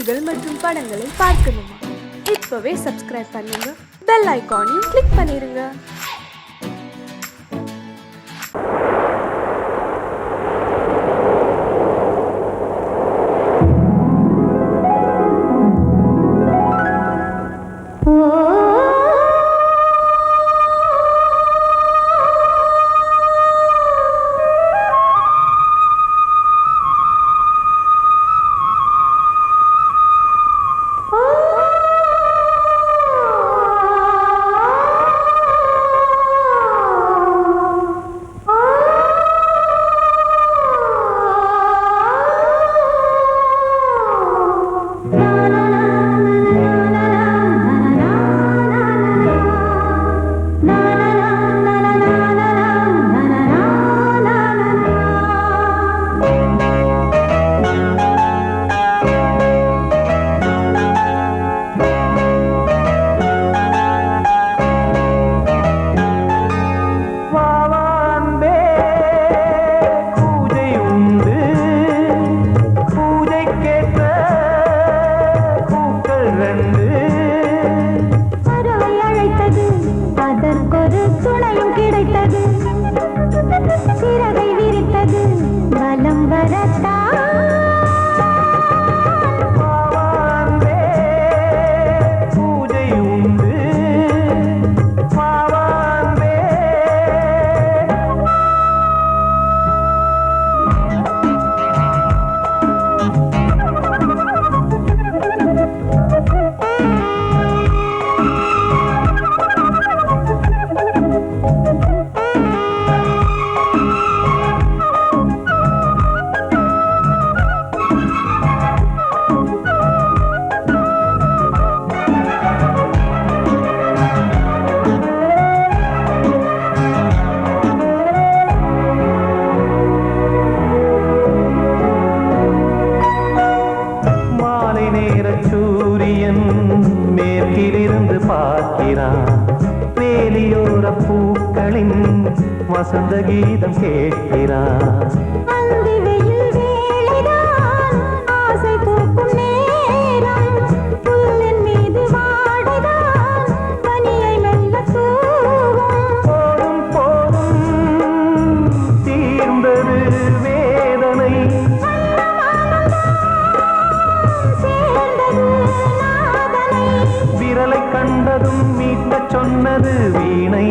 செய்திகள் மற்றும் படங்களை பார்க்கணுமா? இப்பவே சப்ஸ்கிரைப் பண்ணுங்க, பெல் ஐகானையும் கிளிக் பண்ணிருங்க. மேற்கிலிருந்து பார்க்கிறான், வேலியோர பூக்களின் வசந்த கீதம் கேட்கிறான். கண்டதும் மீட்ட சொன்னது வீணை.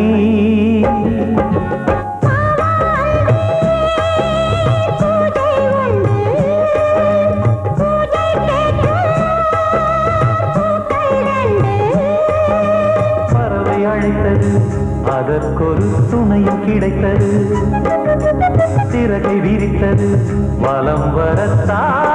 பறவை அழைத்தது, அதற்கொரு துணையும் கிடைத்தது. சிறகை விரித்தது, வலம் வரத்தான்.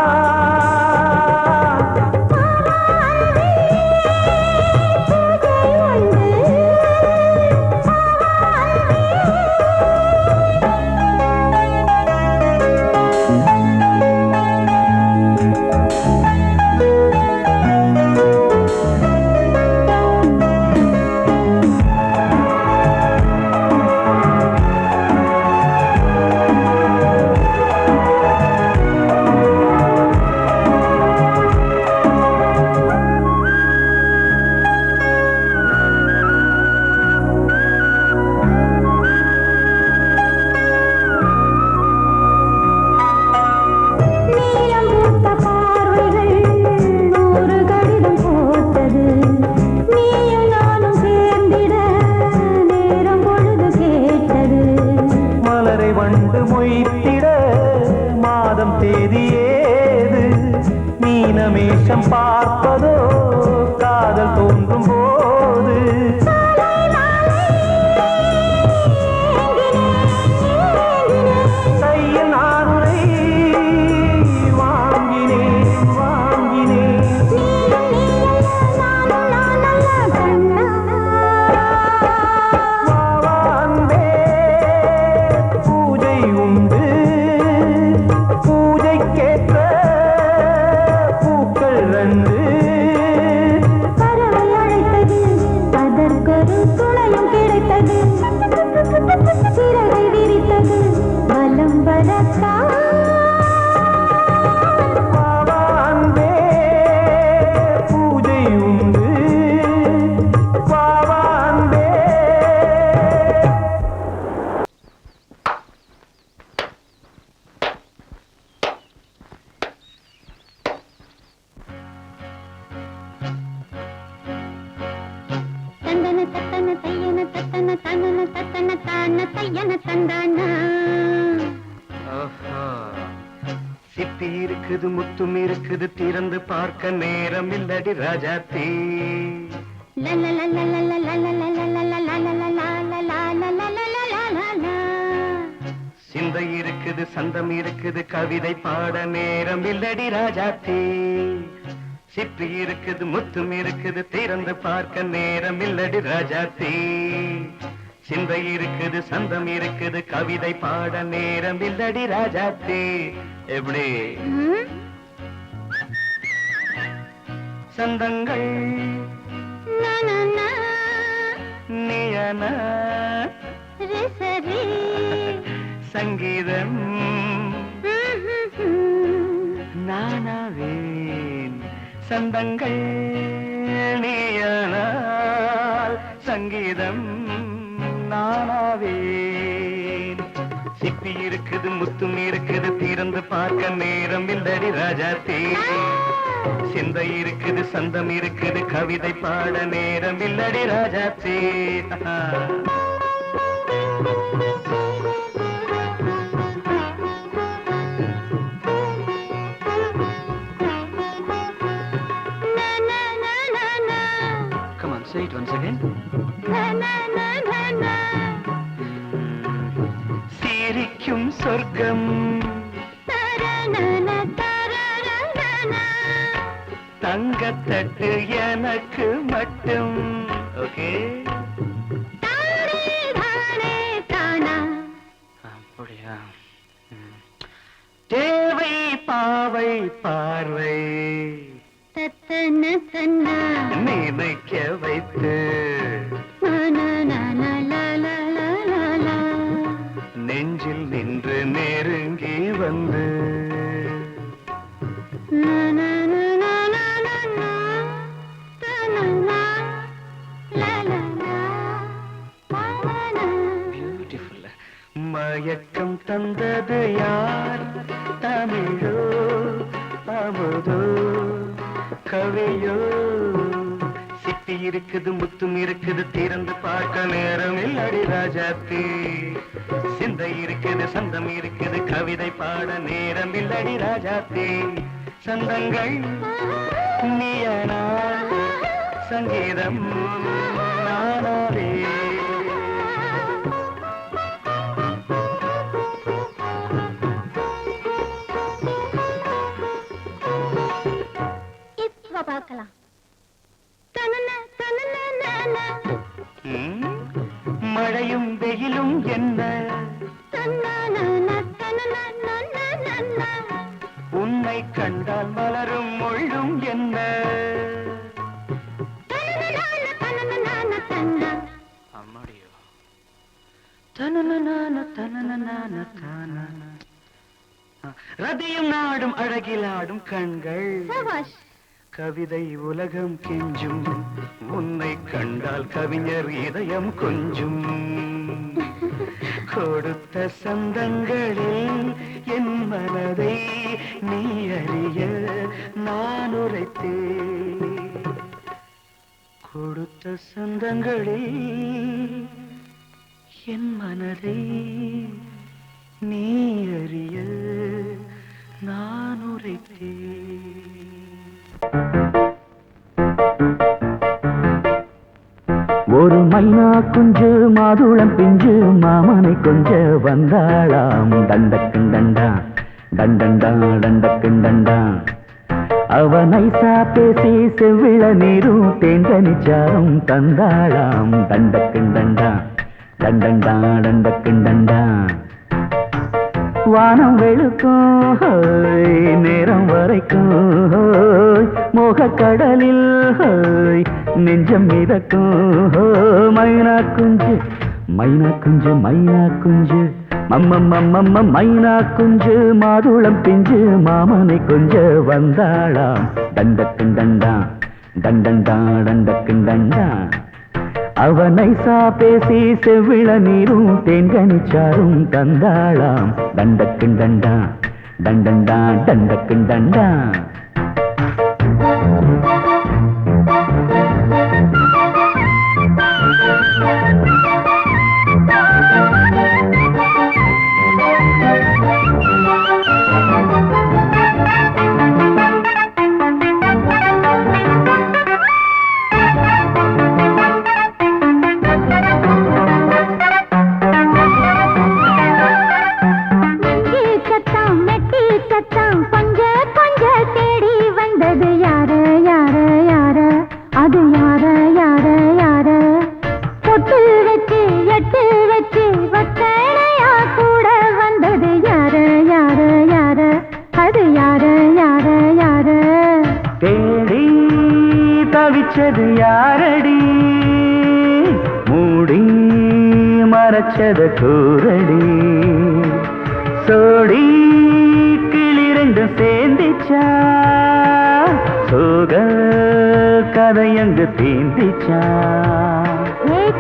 வண்டு மொய்த்திட மாதம் தேதியேது, மீனமேஷம் பார்ப்பதோ காதல் தோன்றும் போது. கையில் நானுரை வாங்கினேன் வாங்கினேன். தத்தன தையன தத்தன தனன தத்தன தான தையன தந்தானா. சிப்பி இருக்குது முத்தும் இருக்குது திறந்து பார்க்க நேரம் இல்லடி ராஜாத்தே. சிந்தை இருக்குது சந்தம் இருக்குது கவிதை பாட நேரம் இல்லடி ராஜாத்தே. சிப்பி இருக்குது முத்தும் இருக்குது திறந்து பார்க்க நேரம் இல்லடி ராஜாத்தே. சிந்தை இருக்குது சந்தம் இருக்குது கவிதை பாட நேரம் இல்லடி ராஜாத்தே. எப்படி சந்தங்கள் நீயன சங்கீதம் நானாவேன். சந்தங்கள் நீயனால் சங்கீதம் நானாவேன். சிப்பி இருக்குது முத்தும் இருக்குது திறந்து பார்க்க நேரம் இல்லடி ராஜாத்தே. சிந்தை இருக்குது சந்தம் இருக்குது கவிதை பாட நேரம் இல்லடி ராஜாத்தே. Come on, say it once again. சிரிக்கும் சொர்க்கம் தங்கத்தட்டு எனக்கு மட்டும். ஓகே அப்படியா? தேவை பாவை பார்வை நினைக்க வைத்து நெஞ்சில் நின்று நெருங்கி வந்து மயக்கம் தந்தது யார்? தமிழோ அமுதோ கவியோ? சிப்பி இருக்குது முத்தும் இருக்குது திறந்து பார்க்க நேரம் இல்லடி ராஜாத்தே. சிந்தை இருக்குது சந்தம் இருக்குது கவிதை பாட நேரம் இல்லடி ராஜாத்தே. சந்தங்கள் நீயனா சங்கீதம் நானாவே. பார்க்கலாம். மழையும் வெயிலும் என்ன உன்னை கண்டால் மலரும் மொழியும் என்ன? அம்மாடியோ ரதியும் நாடும் அழகிலாடும் கண்கள் கவிதை உலகம் கெஞ்சும் உன்னை கண்டால் கவிஞர் இதயம் கொஞ்சும். கொடுத்த சந்தங்களில் என் மனதை நீ அறிய நான் உரைத்தேன். கொடுத்த சந்தங்களில் என் மனதை நீ அறிய நான் உரைத்தேன். ஒரு மைனா குஞ்சு மாதுளம் பிஞ்சு மாமனை கொஞ்ச வந்தாளாம். தண்டக்குண்டண்டா டண்டண்டா டண்டக்குண்டண்டா. அவ நைசா பேசி செவ்விள நீரும் தேங்கனிச்சாரும் தந்தாளாம். தண்டக்குண்டண்டா டண்டண்டா டண்டக்குண்டண்டா. வானம் வெளுக்கும் நேரம் வரைக்கும் மோகக்கடலில் நெஞ்சம் மிதக்கும். மைனா குஞ்சு மைனா குஞ்சு மைனா குஞ்சு மம்மம்மம்மம்ம மைனா குஞ்சு மாதுளம் பிஞ்சு மாமனை கொஞ்ச வந்தாளாம். தண்டக்குண்டண்டா டண்டண்டா டண்டக்குண்டண்டா. அவ நைசா பேசி செவ்விள நீரும் தேன்கனிச்சாரும் தந்தாளாம். தண்டக்குண்டண்டா டண்டண்டா டண்டக்குண்டண்டா. யாரு யாரு யாரு அது யாரு யாரு யாரு பொட்டு வச்சு எட்டு வச்சு வக்கணையா கூட வந்தது யாரு யாரு யாரு அது யாரு யாரு யாரு தேடி தவிச்சது யாரடி மூடி மறைச்சது கூரடி சோடி கிளி ரெண்டும் சேர்ந்திச்சா சோக கதையங்கு தீந்திச்சா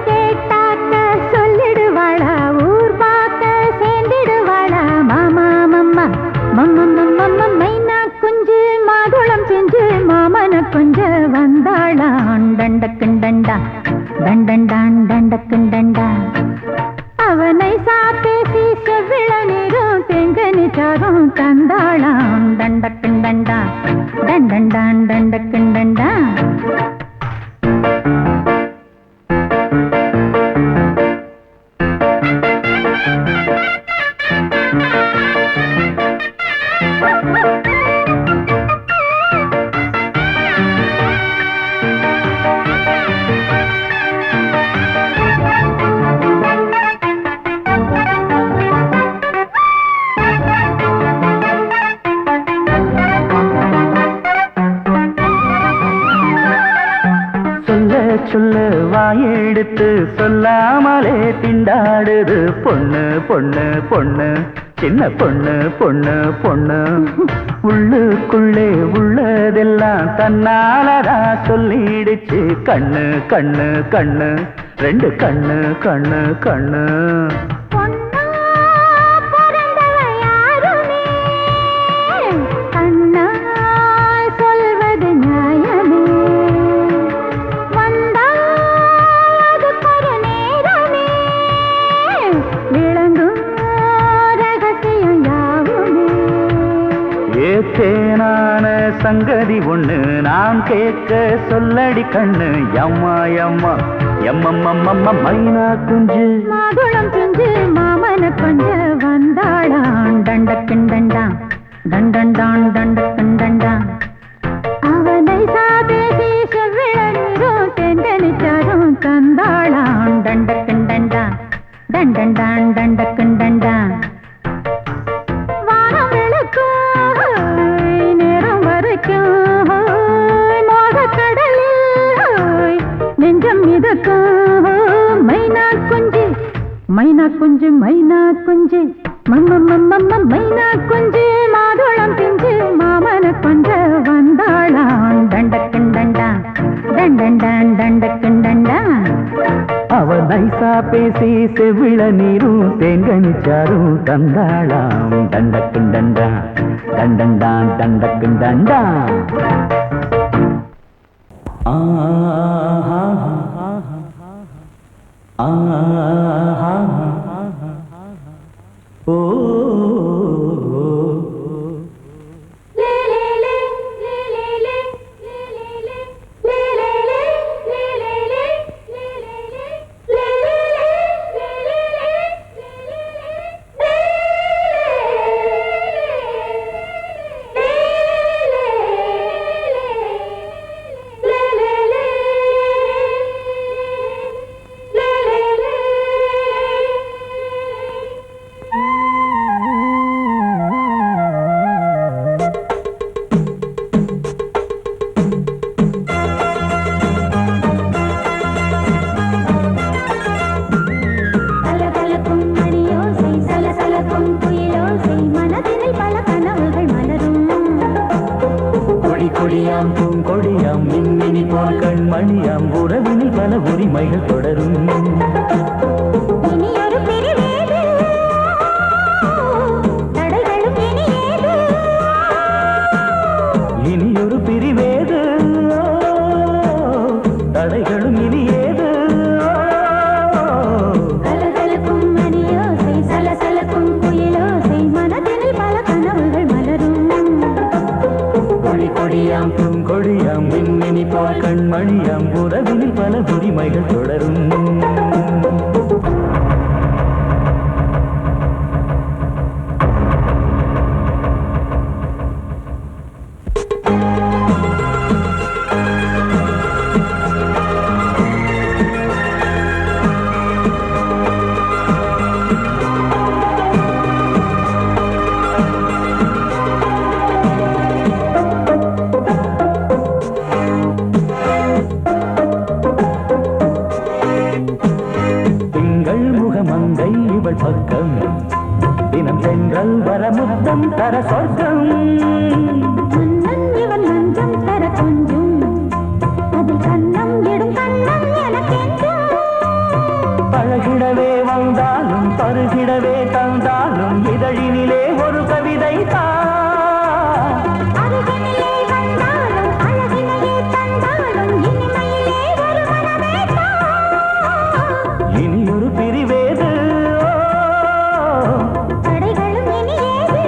கேட்டாக்க சொல்லிடுவாளா ஊர் பார்க்க சேர்ந்திடுவாளா மாமா மம்மா மம்ம மம்ம மைனா குஞ்சு மாதுளம் செஞ்சு மாமன கொஞ்ச வந்தாளான் தண்டக்குண்டண்டா தண்டண்டான் தண்டக்குண்டண்டா அவனை சாப்பேசி செவ்விள நீரும் தெங்கனி சாரும் தந்தாளாம் தண்டக்குண்டண்டா தண்டண்டான் தண்டக்குண்டண்டா சொல்ல வாயெடுத்து சொல்லாமலே திண்டாடுது பொண்ணு பொண்ணு பொண்ணு சின்ன பொண்ணு பொண்ணு பொண்ணு உள்ளுக்குள்ளே உள்ளதெல்லாம் தன்னாலதா சொல்லிடுச்சு கண்ணு கண்ணு கண்ணு ரெண்டு கண்ணு கண்ணு கண்ணு தேனான சங்கதி ஒண்ணு நான் கேட்க சொல்லடி கண்ணு எம்மா எம்மா எம்மம்மம்மம்ம மைனா குஞ்சு மாதுளம் குஞ்சு மாமன கொஞ்ச வந்தாளான் தண்டக்குண்டண்டா தண்டண்டான் தண்டக்குண்டண்டா அவனை சாபேசி செவ்விள நீரும் தெண்டனிச்சாரும் தந்தாளான் தண்டக்குண்டண்டா தண்டண்டான் தண்டக்குண்டண்டா வானம் விளக்கும் நெஞ்சம் மிதக்கும் மைனா குஞ்சு மைனா குஞ்சு மைனா குஞ்சு மம்மம்மம்மம்ம மைனா குஞ்சு மாதுளம் பிஞ்சு மாமன கொஞ்ச வந்தாளான் தண்டக்குண்டண்டா தண்டண்டான் தண்டக்குண்டண்டா அவ நைசா பேசி செவிள நீரும் தேங்கனிச்சாரும் தந்தாளாம் தண்டக்குண்டண்டா தண்டண்டான் தண்டக்குண்டண்டா ஓ கொடியாம் பூங்கொடியாம் மின்மினி போல் கண்மணியாம் உறவினில் பல உரிமைகள் தொடரும் இனியொரு பிரிவேது தடைகளும் இனியேது கலகலக்கும் மணியோசை சலசலக்கும் குயிலோசை மனதினில் பல கனவுகள் மலரும் கொடியாம் பூங்கொடியாம் மின்மினி போல் கண்மணியாம் உறவினில் பல உரிமைகள் தொடரும் தர சொர்க்கம் மன்னன் இவன் மஞ்சம் தர கொஞ்சம் அதில் கண்ணம் இடும் கண்ணம் எனக்கென்றும் பழகிடவே வந்தாலும் பருகிடவே தந்தாலும் இதழினிலே ஒரு கவிதை அருகினிலே வந்தாலும் அழகினையே தந்தாலும் இனிமையிலே ஒரு மனமே இனி ஒரு பிரிவேது தடைகளும் இனியேது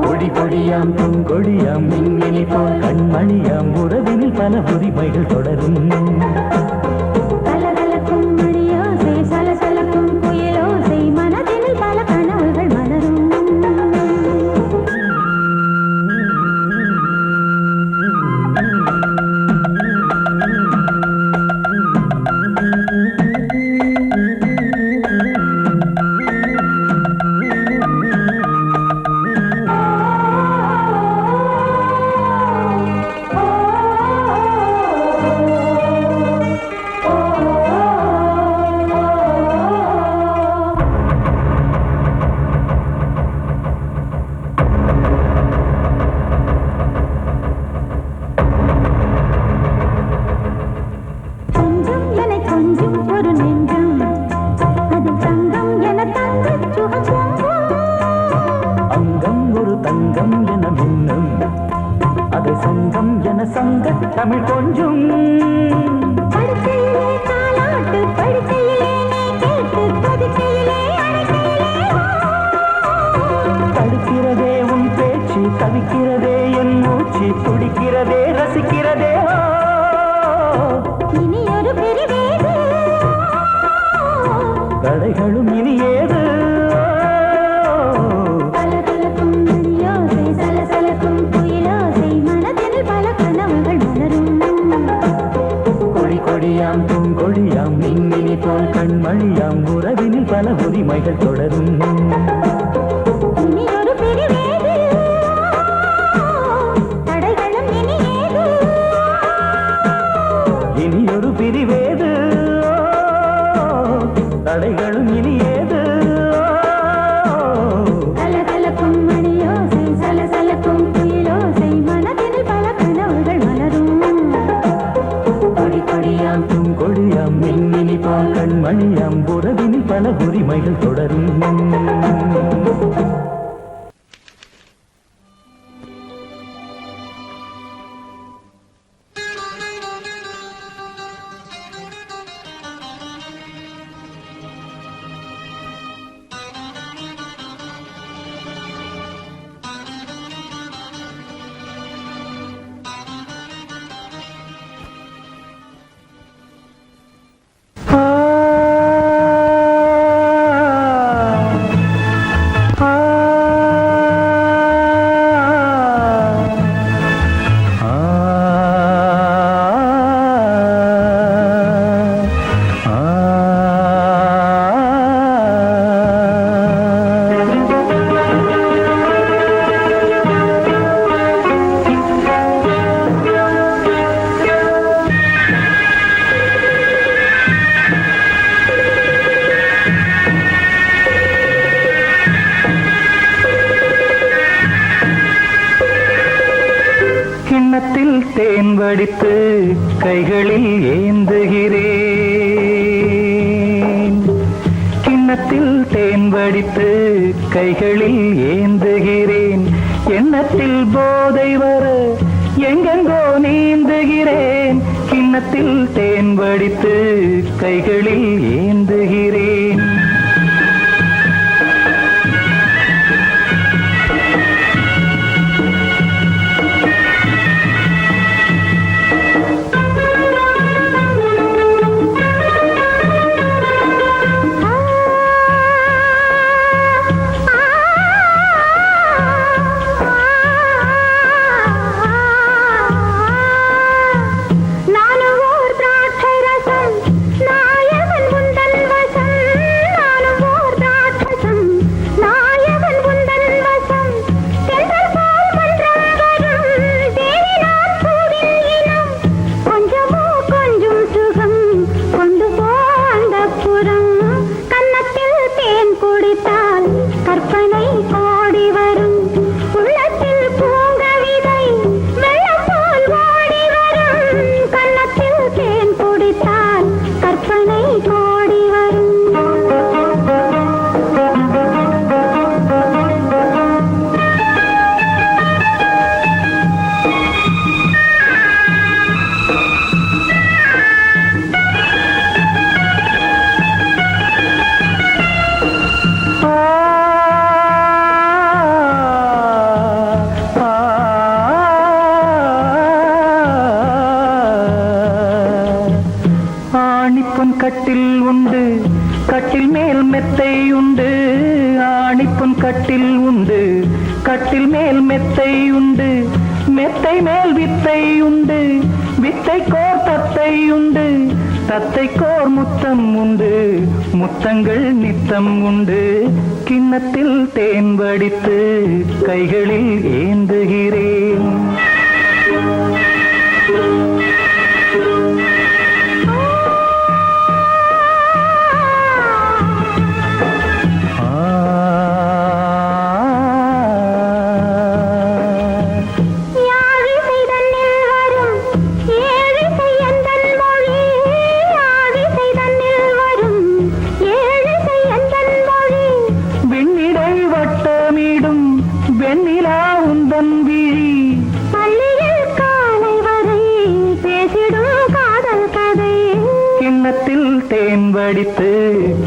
கொடி கொடியாம் பூங்கொடியாம் மின்மினி போல் கண்மணியாம் உறவினில் பல உரிமைகள் தொடரும் கலகலக்கும் மணியோசை சலசலக்கும் குயிலோசை மனதினில் பல கனவுகள் மலரும் கொஞ்சம் என கொஞ்சம் ஒரு நெஞ்சம் அது தங்கம் என தங்கச் சுகம் பொங்கும் அங்கம் ஒரு தங்கம் என மின்னும் அதை சங்கம் என சங்க தமிழ் கொஞ்சும் படுக்கையிலே தாலாட்டு படுக்கையிலே நீ கேட்டு கொதிக்கையிலே அணைக்கையிலே தடுக்கிறதே உன் பேச்சு தவிக்கிறதே என் மூச்சு துடிக்கிறதே ரசிக்கிறதே இனி ஒரு பிரிவேது கடைகளும் இனி ஏது கலகலக்கும் மணியோசை சலசலக்கும் குயிலோசை மனதினில் பல கனவுகள் மலரும் கொடி கொடியாம் பூங்கொடியாம் மின்மினி போல் கண்மணியாம் உறவினில் பல உரிமைகள் தொடரும் இனி ஒரு பிரிவேது தடைகளும் இனியேது இனி ஒரு பிரிவேது தடைகளும் இனி ஏது கலகலக்கும் மணியோசை சலசலக்கும் குயிலோசை மனதினில் பல கனவுகள் மலரும் கொடி கொடியாம் பூங்கொடியாம் மின்மினி போல் கண்மணியாம் உறவினில் பல உரிமைகள் தொடரும் கிண்ணத்தில் தேன் வடித்து கைகளில் ஏந்துகிறேன் கிண்ணத்தில் தேன் வடித்து கைகளில் ஏந்துகிறேன் எண்ணத்தில் போதை வர எங்கெங்கோ நீந்துகிறேன் கிண்ணத்தில் தேன் வடித்து கைகளில் ஏந்துகிறேன் நானும் ஓர் திராட்சை ரசம் நாயகன் முந்தன் வசம் கட்டில் உண்டு, கட்டில் மேல் மெத்தை உண்டு. ஆணிப்பொன் கட்டில் உண்டு, கட்டில் மேல் மெத்தை உண்டு. மெத்தை மேல் வித்தை உண்டு, வித்தை கோர் தத்தை உண்டு. தத்தை கோர் முத்தம் உண்டு, முத்தங்கள் நித்தம் உண்டு. கிண்ணத்தில் தேன் வடித்து கைகளில் ஏந்துகிறேன். தேன் வடித்து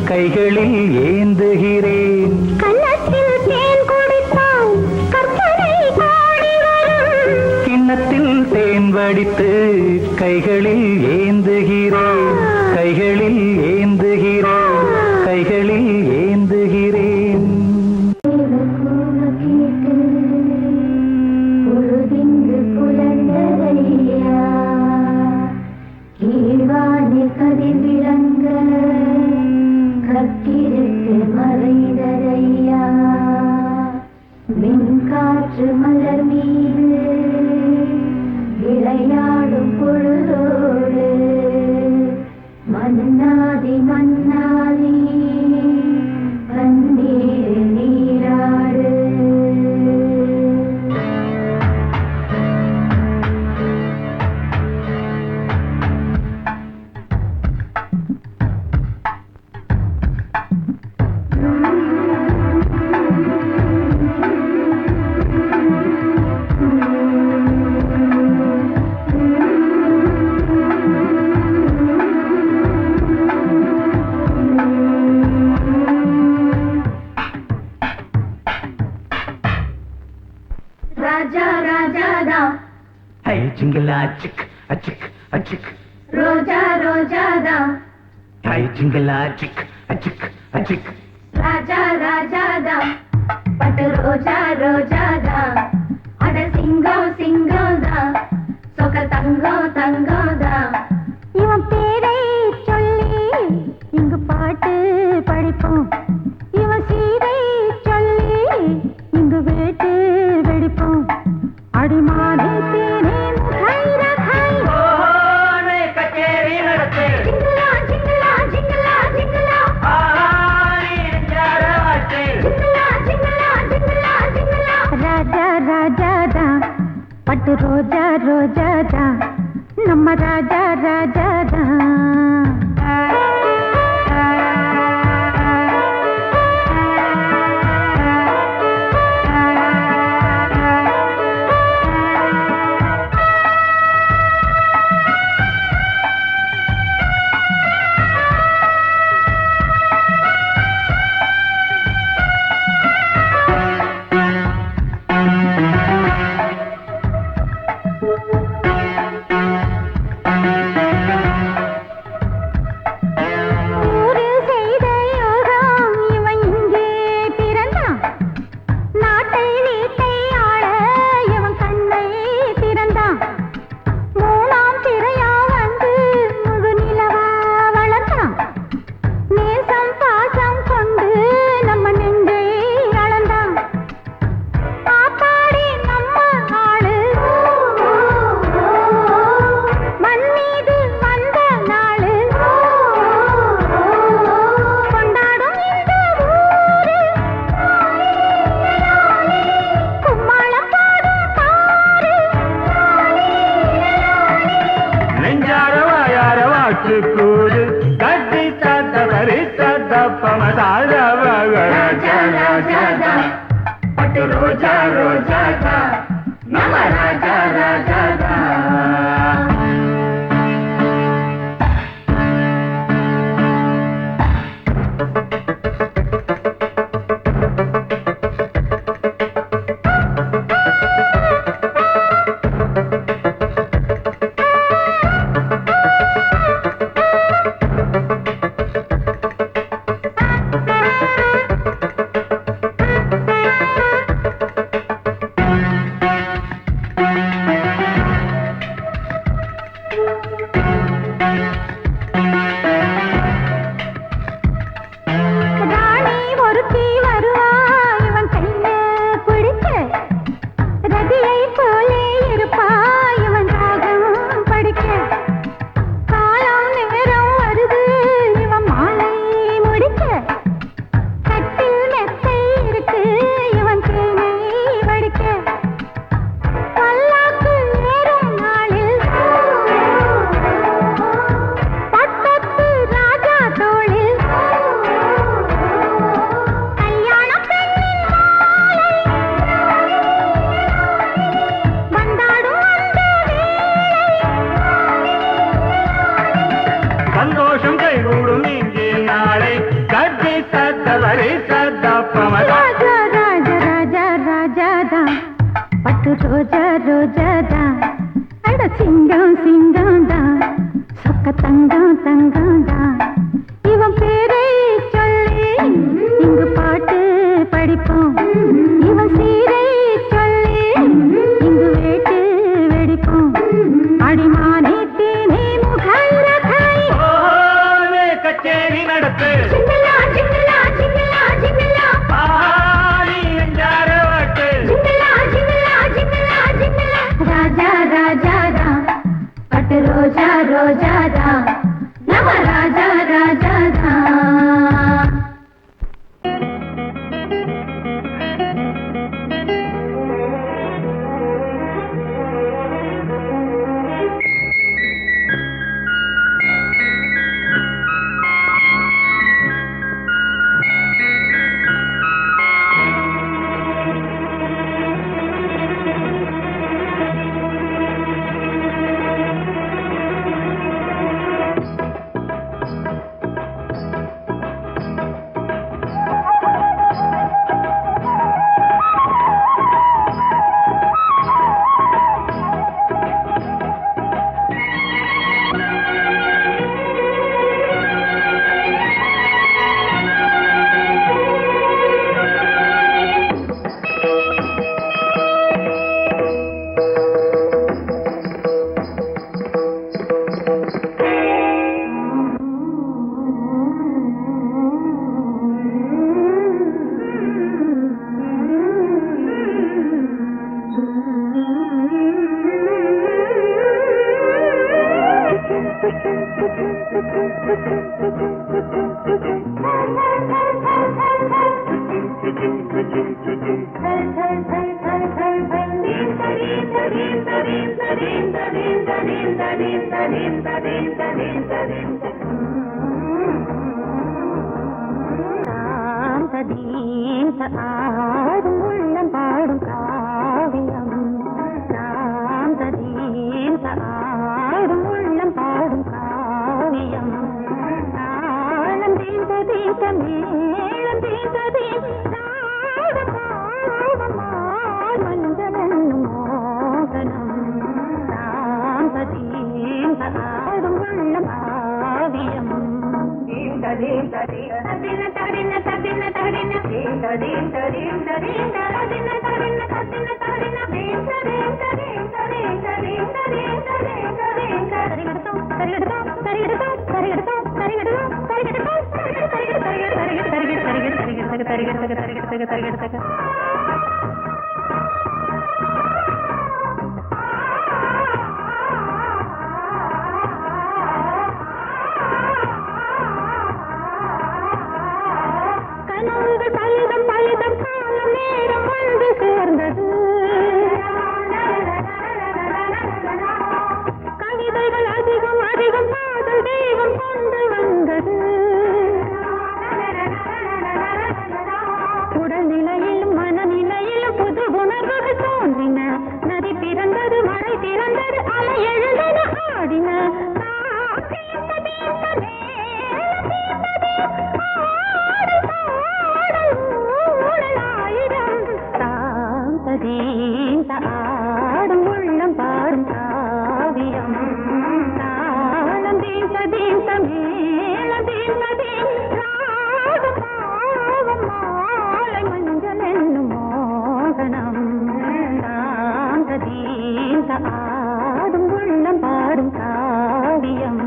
கைகளில் ஏந்துகிறேன். கன்னத்தில் தேன் குடித்தால் கற்பனை பாடி வரும். கிண்ணத்தில் தேன் வடித்து கைகளில் ஏந்துகிறேன். கைகளில் ஏந்துகிறேன். கைகளில் ஏந்துகிறேன். கதிர் விளங்க கத்திருக்கு மறைதரையா. மின்காற்று மலர் மீது விளையாடும் பொழுதோடு மன்னாதி மன்னாதி கண்ணீர் நீராடு. ராஜா ராஜாதா ஹை ஜிங்கலா சிக் அச்சிக் அச்சிக். ரோஜா ரோஜாதா ஹை ஜிங்கலா சிக் அச்சிக் அச்சிக். ராஜா ராஜாதா பட்டு ரோஜா ரோஜாதா. அட சிங்கம் சிங்கம்தா சொக்க தங்கம் தங்கம்தா. இவன் பேரை சொல்லி இங்கு பாட்டு படிப்போம். இவன் சீரை சொல்லி இங்கு வேட்டு வெடிப்போம். அடிமானே தேனே முகை ரகை கச்சேரி நடத்து. ஜிங்கலா ஜிங்கலா ஜிங்கலா ஜிங்கலா. ஜிங்கலா ஜிங்கலா ஜிங்கலா ஜிங்கலா. ராஜா ராஜாதா பட்டு ரோஜா ரோஜாதா நம்ம ராஜா ராஜாதா. கூடு கட்டி தத்த பரி தத்த பமதார ராஜா ராஜா பட்டு ரோஜா ரோஜா நம ராஜா ராஜா. சிங்கம் சிங்கம்டா சொக்க தங்கம் தங்கம்டா இவன் பேரை சொல்லி இங்கு பாட்டு படிப்போம் இவன் சீரை சொல்லி இங்கு வேட்டு வெடிப்போம் அடிமானே தேனே முகரகாய் கச்சேரி நடத்து சிங்கலா சிங்கலா சிங்கலா சிங்கலா ஆடி எஞ்சார வாட்டு சிங்கலா சிங்கலா சிங்கலா சிங்கலா ராஜா ராஜா ரா பட்டு ரோஜா ரோஜா ரா நம ராஜா ராஜா ரா ஆடும் உள்ளம் பாடும் காவியம் சாந்ததீன் ஆடும் உள்ளம் பாடும் காவியம் தாளம் தீந்த தீந்த மேளம் தீந்த தீந்த மஞ்சளும் மோகனம் சாந்ததீன் ஆடும் உள்ளம் காவியம் கவிதைகள் அதிகம் அதிகம் பாடல் தெய்வம் கொண்டு வந்தது உடல்நிலையிலும் மனநிலையிலும் புது உணர்வுகள் தோன்றின நதி பிறந்தது மழை பிறந்தது அலை எழுந்தன ஆடின ஆடும் உள்ளம் பாடும் காவியம் தாளம் தீந்த தீந்த மேளம் தீந்த தீந்த மாலை மஞ்சள் என்னும் மோகனம் தாந்த தீந்த ஆடும் உள்ளம் பாடும் காவியம்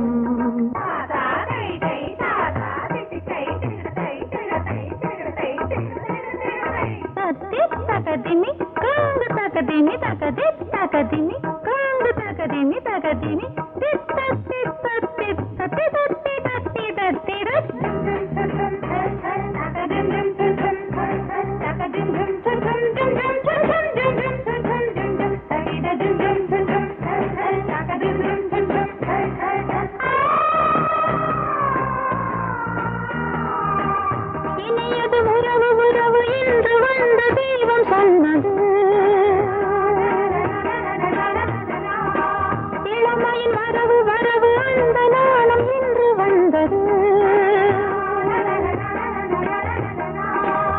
தகதிமி காங்கு தகதிமி தகதி தகதிமி காங்கு தகதிமி தகதிமி தித்த தித்த தித்த தித்தி தத்தி தத்தி இனியது உறவு உறவு இன்று வந்த தெய்வம் சொன்னது இளமையின் வரவு வரவு அந்த நாளம் இன்று வந்தது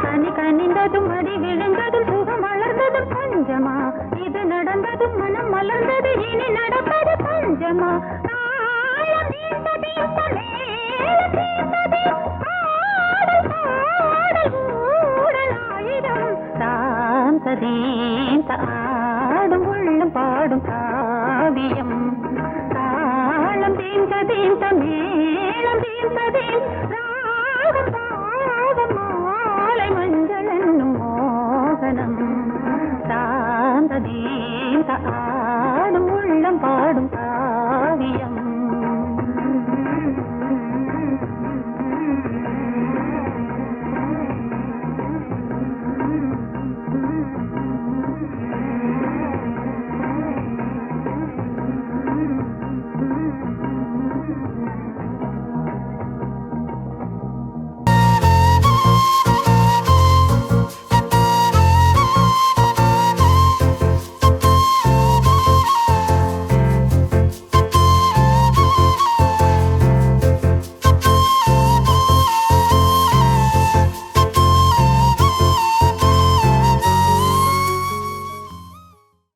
கனி கனிந்ததும் அடி விழுந்ததும் சுகம் வளர்ந்ததும் பஞ்சமா இது நடந்ததும் மனம் மலர்ந்தது இனி நடப்பது சாந்ததேந்த ஆடும் உள்ளம் பாடும் காவியம் தாளம் தீந்ததேந்த மேளம் தீந்ததேன் ராகம் பாதம் மாலை மஞ்சள் என்னும் மோகனம் சாந்ததேந்த ஆடும் உள்ளம் பாடும்